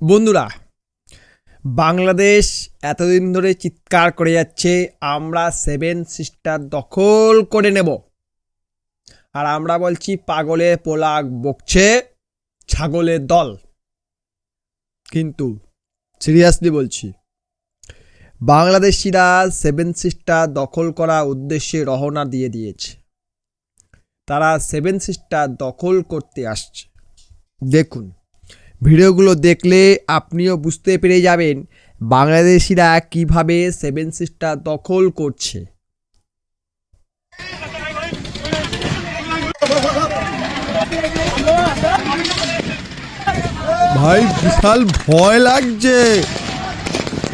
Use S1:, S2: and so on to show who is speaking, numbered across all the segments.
S1: বন্ধুরা, বাংলাদেশ এতদিন ধরে চিৎকার করে যাচ্ছে আমরা সেভেন সিস্টার দখল করে নেব। আর আমরা বলছি পাগলের পোলাক বকছে ছাগলের দল। কিন্তু সিরিয়াসলি বলছি, বাংলাদেশিরা সেভেন সিস্টার দখল করার উদ্দেশ্যে রওনা দিয়ে দিয়েছে। তারা সেভেন সিস্টার দখল করতে আসছে। দেখুন, ভিডিওগুলো দেখলে আপনিও বুঝতে পেরে যাবেন বাংলাদেশিরা কিভাবে সেভেন সিস্টার দখল করছে। ভাই বিশাল ভয় লাগছে।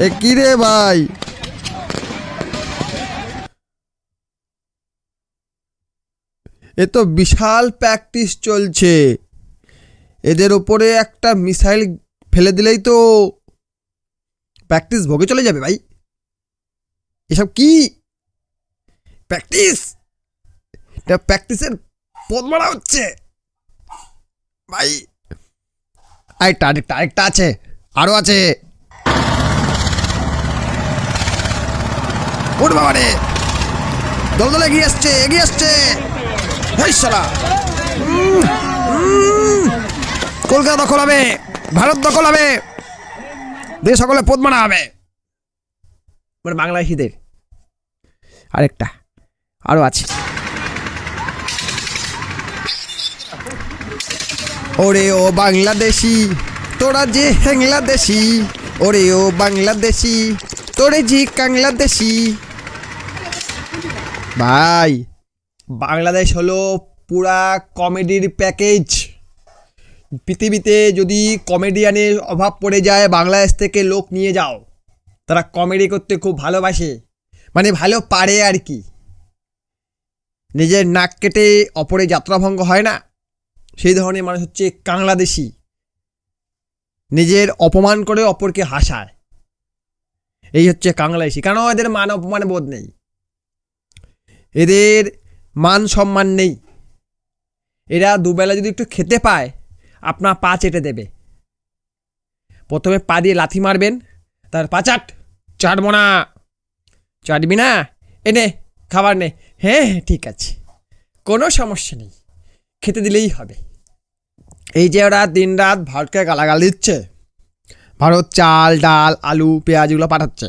S1: এ কি রে ভাই, এ তো বিশাল প্র্যাকটিস চলছে। এদের ওপরে একটা মিসাইল ফেলে দিলেই তো প্র্যাকটিস ভোগে চলে যাবে ভাই। এসব কি প্র্যাকটিস? এটা প্র্যাকটিসের পথ মারা হচ্ছে ভাই। আরেকটা আছে, আরো আছে। ওর বাবা রে, দল এগিয়ে আসছে। হেই শালা, কলকাতা দখল হবে, ভারত দখল হবে, দেশ সকলে পথ মারা হবে। মানে বাংলাদেশিদের আরেকটা আরো আছে। ওরে ও বাংলাদেশি তোরা যে বাংলাদেশি, ওরে ও বাংলাদেশি তোরে যে বাংলাদেশি। ভাই, বাংলাদেশ হলো পুরা কমেডির প্যাকেজ। পৃথিবীতে যদি কমেডিয়ানের অভাব পড়ে যায়, বাংলাদেশ থেকে লোক নিয়ে যাও। তারা কমেডি করতে খুব ভালোবাসে, মানে ভালো পারে আর কি। নিজের নাক কেটে অপরে যাত্রাভঙ্গ হয় না, সেই ধরনের মানুষ হচ্ছে বাংলাদেশি। নিজের অপমান করে অপরকে হাসায়, এই হচ্ছে বাংলাদেশি। কারণ এদের মান অপমান বোধ নেই, এদের মান সম্মান নেই। এরা দুবেলা যদি একটু খেতে পায়, আপনার পা চেটে দেবে। প্রথমে পা দিয়ে লাথি মারবেন, তার পা চাটবো না। চাটবি না, এনে খাবার নে। হ্যাঁ ঠিক আছে, কোনো সমস্যা নেই, খেতে দিলেই হবে। এই যে ওরা দিন রাত ভারতকে গালাগাল দিচ্ছে, ভারত চাল ডাল আলু পেঁয়াজ এগুলো পাঠাচ্ছে,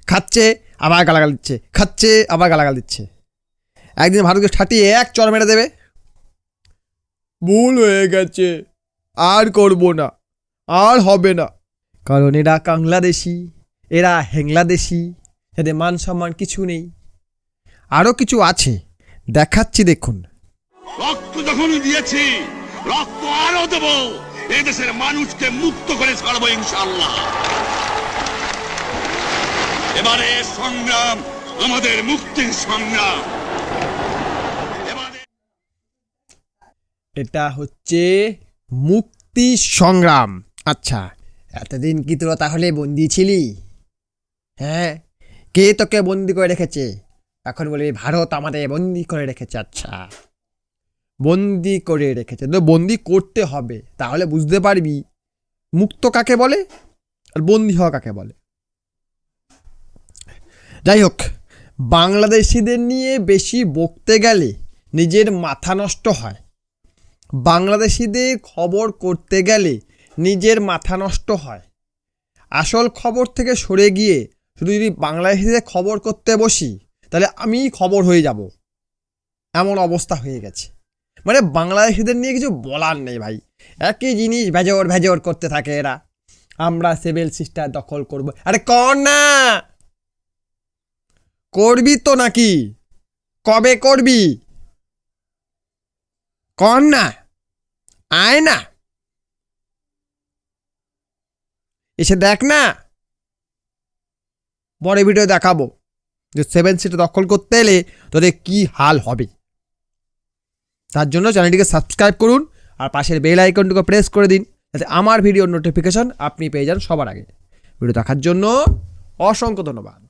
S1: খাচ্ছে আবার গালাগাল দিচ্ছে, খাচ্ছে আবার গালাগাল দিচ্ছে। একদিন ভারতকে ঠাটিয়ে এক চড় মেরে দেবে, ভুল হয়ে গেছে, আর করব না, আর হবে না। কারণ এরা বাংলাদেশি, এরা হেংলাদেশি, এদের মান সম্মান কিছু নেই। আরও কিছু আছে, দেখাচ্ছি দেখুন।
S2: রক্ত যখন দিয়েছি, রক্ত আরো দেব। এই দেশের মানুষকে মুক্ত করে ছাড়বো ইনশাআল্লাহ। এবারে সংগ্রাম আমাদের মুক্তির সংগ্রাম।
S1: এটা হচ্ছে মুক্তি সংগ্রাম। আচ্ছা, এতদিন কি তোরা তাহলে বন্দি ছিলি? হ্যাঁ, কে তোকে বন্দি করে রেখেছে? এখন বলবি ভারত আমাদের বন্দি করে রেখেছে। আচ্ছা, বন্দি করে রেখেছে তো বন্দি করতে হবে, তাহলে বুঝতে পারবি মুক্ত কাকে বলে আর বন্দি হওয়া কাকে বলে। যাই হোক, বাংলাদেশিদের নিয়ে বেশি বকতে গেলে নিজের মাথা নষ্ট হয়। বাংলাদেশিদের খবর করতে গেলে নিজের মাথা নষ্ট হয়। আসল খবর থেকে সরে গিয়ে শুধু যদি বাংলাদেশিদের খবর করতে বসি, তাহলে আমি খবর হয়ে যাব, এমন অবস্থা হয়ে গেছে। মানে বাংলাদেশিদের নিয়ে কিছু বলার নেই ভাই। একই জিনিস ভেজর করতে থাকে এরা। আমরা সেভেন সিস্টার দখল করব। আরে কর না, করবি তো নাকি? কবে করবি? কর না, আয় না, এসে দেখ না। পরে ভিডিও দেখাবো যে সেভেন সিস্টার দখল করতে এলে তোদের কি হাল হবে। তার জন্য চ্যানেলটিকে সাবস্ক্রাইব করুন আর পাশের বেল আইকনটিকে প্রেস করে দিন, যাতে আমার ভিডিওর নোটিফিকেশন আপনি পেয়ে যান সবার আগে। ভিডিও দেখার জন্য অসংখ্য ধন্যবাদ।